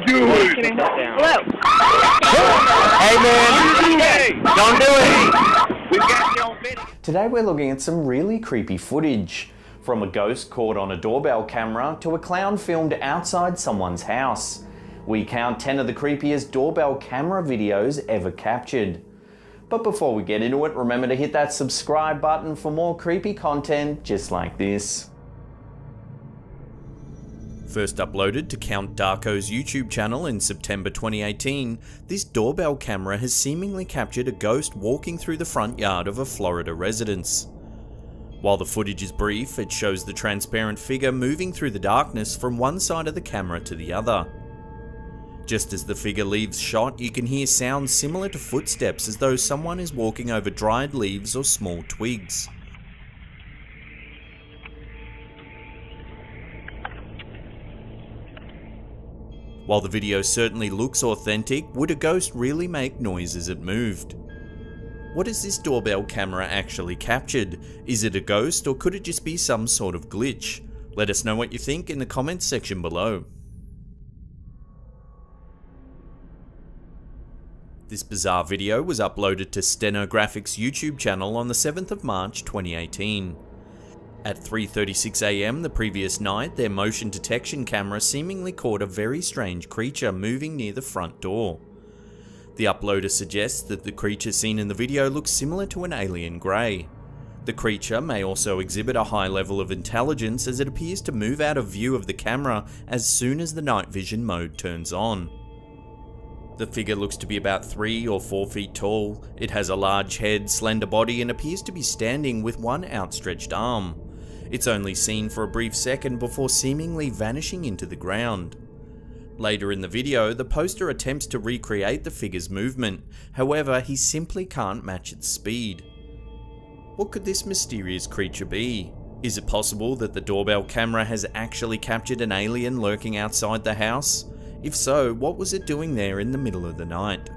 Do it! Can I help? Hey man! Don't do it! We've got you on video. Today we're looking at some really creepy footage. From a ghost caught on a doorbell camera to a clown filmed outside someone's house. We count 10 of the creepiest doorbell camera videos ever captured. But before we get into it, remember to hit that subscribe button for more creepy content just like this. First uploaded to Count Darko's YouTube channel in September 2018, this doorbell camera has seemingly captured a ghost walking through the front yard of a Florida residence. While the footage is brief, it shows the transparent figure moving through the darkness from one side of the camera to the other. Just as the figure leaves shot, you can hear sounds similar to footsteps as though someone is walking over dried leaves or small twigs. While the video certainly looks authentic, would a ghost really make noise as it moved? What has this doorbell camera actually captured? Is it a ghost or could it just be some sort of glitch? Let us know what you think in the comments section below. This bizarre video was uploaded to Stenographics YouTube channel on the 7th of March 2018. At 3:36 AM the previous night, their motion detection camera seemingly caught a very strange creature moving near the front door. The uploader suggests that the creature seen in the video looks similar to an alien grey. The creature may also exhibit a high level of intelligence as it appears to move out of view of the camera as soon as the night vision mode turns on. The figure looks to be about 3 or 4 feet tall. It has a large head, slender body, and appears to be standing with one outstretched arm. It's only seen for a brief second before seemingly vanishing into the ground. Later in the video, the poster attempts to recreate the figure's movement, however he simply can't match its speed. What could this mysterious creature be? Is it possible that the doorbell camera has actually captured an alien lurking outside the house? If so, what was it doing there in the middle of the night?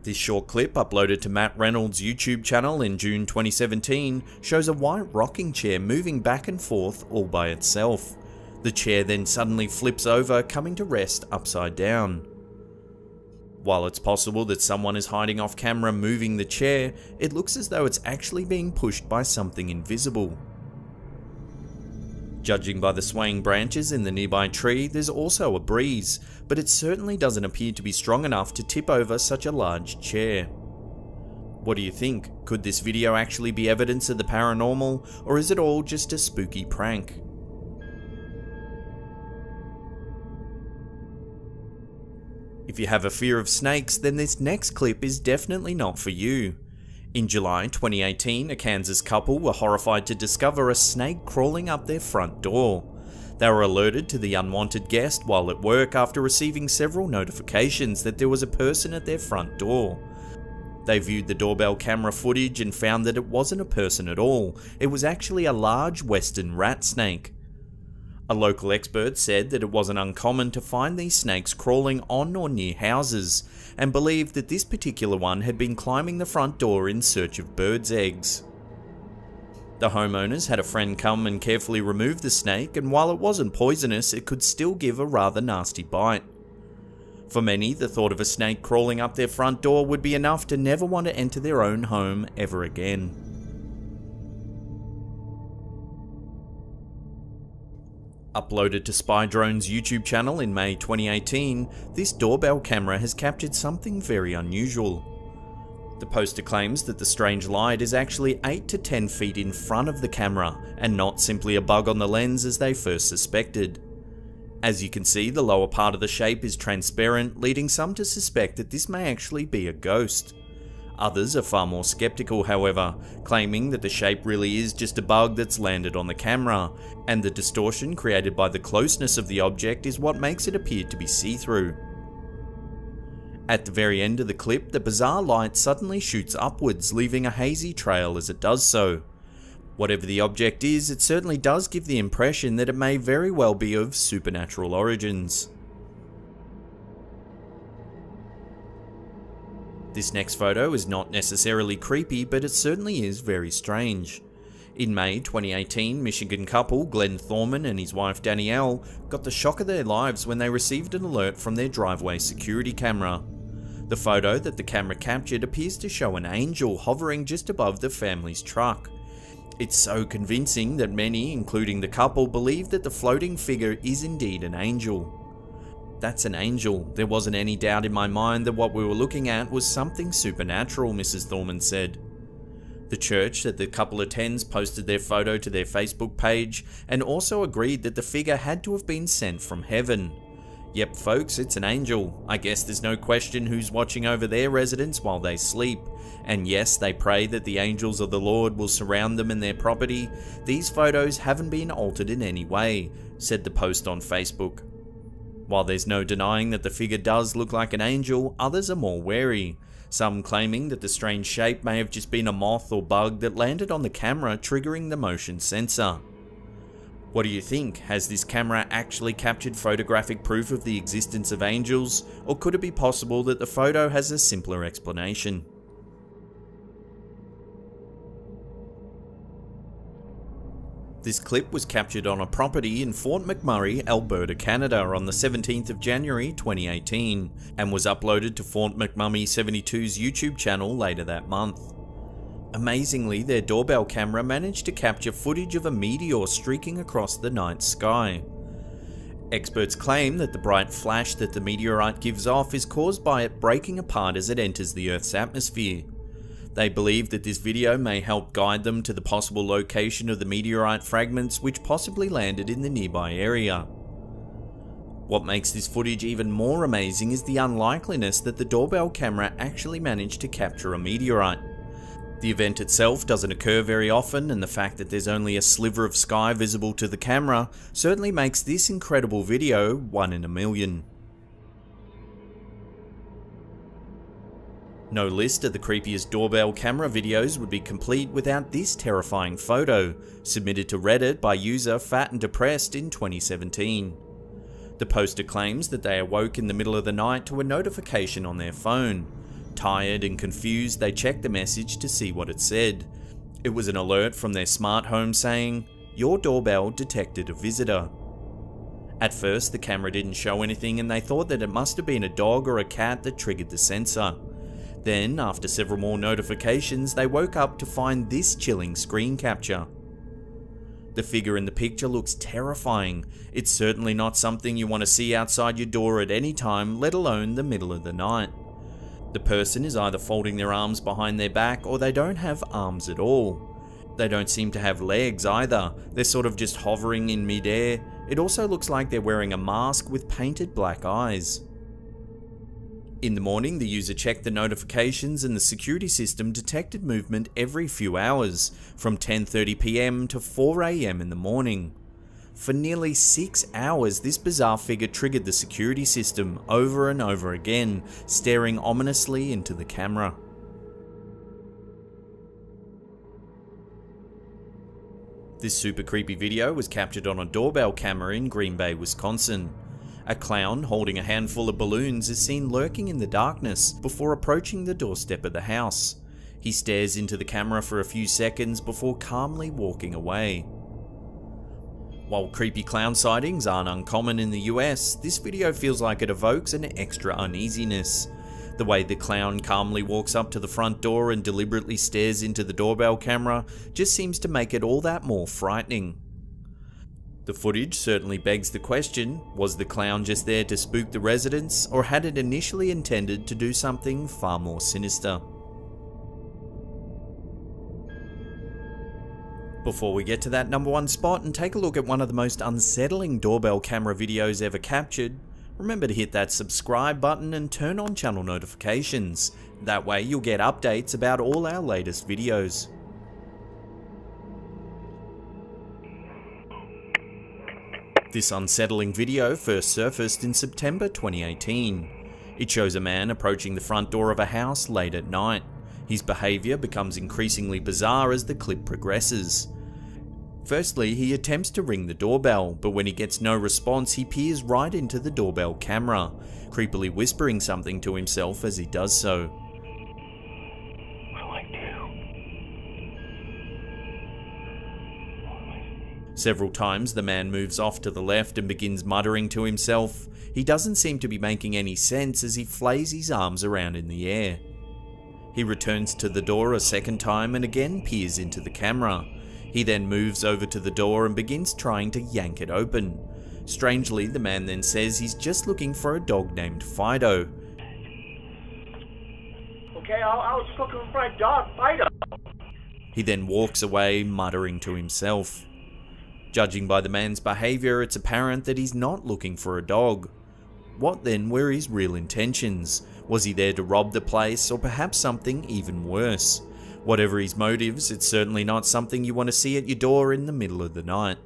This short clip, uploaded to Matt Reynolds' YouTube channel in June 2017, shows a white rocking chair moving back and forth all by itself. The chair then suddenly flips over, coming to rest upside down. While it's possible that someone is hiding off camera moving the chair, it looks as though it's actually being pushed by something invisible. Judging by the swaying branches in the nearby tree, there's also a breeze, but it certainly doesn't appear to be strong enough to tip over such a large chair. What do you think? Could this video actually be evidence of the paranormal, or is it all just a spooky prank? If you have a fear of snakes, then this next clip is definitely not for you. In July 2018, a Kansas couple were horrified to discover a snake crawling up their front door. They were alerted to the unwanted guest while at work after receiving several notifications that there was a person at their front door. They viewed the doorbell camera footage and found that it wasn't a person at all. It was actually a large western rat snake. A local expert said that it wasn't uncommon to find these snakes crawling on or near houses, and believed that this particular one had been climbing the front door in search of birds' eggs. The homeowners had a friend come and carefully remove the snake, and while it wasn't poisonous, it could still give a rather nasty bite. For many, the thought of a snake crawling up their front door would be enough to never want to enter their own home ever again. Uploaded to Spy Drone's YouTube channel in May 2018, this doorbell camera has captured something very unusual. The poster claims that the strange light is actually 8 to 10 feet in front of the camera, and not simply a bug on the lens as they first suspected. As you can see, the lower part of the shape is transparent, leading some to suspect that this may actually be a ghost. Others are far more skeptical, however, claiming that the shape really is just a bug that's landed on the camera, and the distortion created by the closeness of the object is what makes it appear to be see-through. At the very end of the clip, the bizarre light suddenly shoots upwards, leaving a hazy trail as it does so. Whatever the object is, it certainly does give the impression that it may very well be of supernatural origins. This next photo is not necessarily creepy, but it certainly is very strange. In May 2018, Michigan couple Glenn Thorman and his wife Danielle got the shock of their lives when they received an alert from their driveway security camera. The photo that the camera captured appears to show an angel hovering just above the family's truck. It's so convincing that many, including the couple, believe that the floating figure is indeed an angel. "That's an angel. There wasn't any doubt in my mind that what we were looking at was something supernatural," Mrs. Thorman said. The church that the couple attends posted their photo to their Facebook page and also agreed that the figure had to have been sent from heaven. "Yep folks, it's an angel. I guess there's no question who's watching over their residence while they sleep. And yes, they pray that the angels of the Lord will surround them and their property. These photos haven't been altered in any way," said the post on Facebook. While there's no denying that the figure does look like an angel, others are more wary. Some claiming that the strange shape may have just been a moth or bug that landed on the camera, triggering the motion sensor. What do you think? Has this camera actually captured photographic proof of the existence of angels, or could it be possible that the photo has a simpler explanation? This clip was captured on a property in Fort McMurray, Alberta, Canada on the 17th of January 2018 and was uploaded to Fort McMurray 72's YouTube channel later that month. Amazingly, their doorbell camera managed to capture footage of a meteor streaking across the night sky. Experts claim that the bright flash that the meteorite gives off is caused by it breaking apart as it enters the Earth's atmosphere. They believe that this video may help guide them to the possible location of the meteorite fragments which possibly landed in the nearby area. What makes this footage even more amazing is the unlikeliness that the doorbell camera actually managed to capture a meteorite. The event itself doesn't occur very often, and the fact that there's only a sliver of sky visible to the camera certainly makes this incredible video one in a million. No list of the creepiest doorbell camera videos would be complete without this terrifying photo, submitted to Reddit by user Fat and Depressed in 2017. The poster claims that they awoke in the middle of the night to a notification on their phone. Tired and confused, they checked the message to see what it said. It was an alert from their smart home saying, "Your doorbell detected a visitor." At first, the camera didn't show anything and they thought that it must have been a dog or a cat that triggered the sensor. Then, after several more notifications, they woke up to find this chilling screen capture. The figure in the picture looks terrifying. It's certainly not something you want to see outside your door at any time, let alone the middle of the night. The person is either folding their arms behind their back or they don't have arms at all. They don't seem to have legs either. They're sort of just hovering in midair. It also looks like they're wearing a mask with painted black eyes. In the morning, the user checked the notifications and the security system detected movement every few hours, from 10:30 PM to 4 AM in the morning. For nearly 6 hours, this bizarre figure triggered the security system over and over again, staring ominously into the camera. This super creepy video was captured on a doorbell camera in Green Bay, Wisconsin. A clown holding a handful of balloons is seen lurking in the darkness before approaching the doorstep of the house. He stares into the camera for a few seconds before calmly walking away. While creepy clown sightings aren't uncommon in the US, this video feels like it evokes an extra uneasiness. The way the clown calmly walks up to the front door and deliberately stares into the doorbell camera just seems to make it all that more frightening. The footage certainly begs the question, was the clown just there to spook the residents, or had it initially intended to do something far more sinister? Before we get to that #1 spot and take a look at one of the most unsettling doorbell camera videos ever captured, remember to hit that subscribe button and turn on channel notifications. That way you'll get updates about all our latest videos. This unsettling video first surfaced in September 2018. It shows a man approaching the front door of a house late at night. His behaviour becomes increasingly bizarre as the clip progresses. Firstly, he attempts to ring the doorbell, but when he gets no response, he peers right into the doorbell camera, creepily whispering something to himself as he does so. What do I do? Several times the man moves off to the left and begins muttering to himself. He doesn't seem to be making any sense as he flays his arms around in the air. He returns to the door a second time and again peers into the camera. He then moves over to the door and begins trying to yank it open. Strangely, the man then says he's just looking for a dog named Fido. Okay, I was looking for a dog, Fido. He then walks away, muttering to himself. Judging by the man's behaviour, it's apparent that he's not looking for a dog. What then were his real intentions? Was he there to rob the place, or perhaps something even worse? Whatever his motives, it's certainly not something you want to see at your door in the middle of the night.